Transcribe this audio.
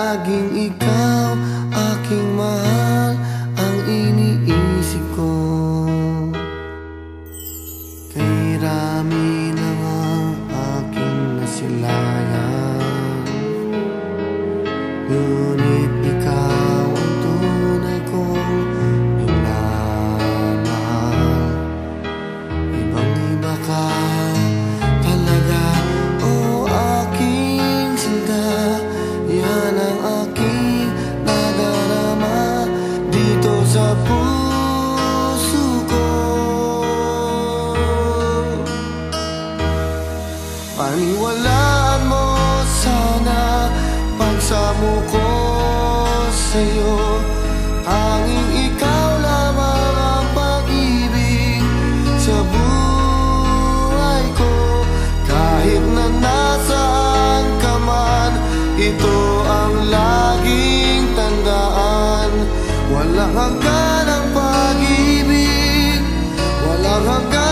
laging ikaw, aking mahal, ang iniisip ko. Kay rami na ang aking nasilayan, ngunit ikaw ang tunay kong minamahal. Ibang-iba ka talaga, oh aking sinta. Yan ang aking nadarama dito sa puso ko. Paniwalaan mo sana pagsamo ko sa'yo. Tanging ikaw lamang ang pag-ibig sa buhay ko. Kahit na nasaan ka man, ito ang laging tandaan. Walang hanggan ang pag-ibig, walang hanggan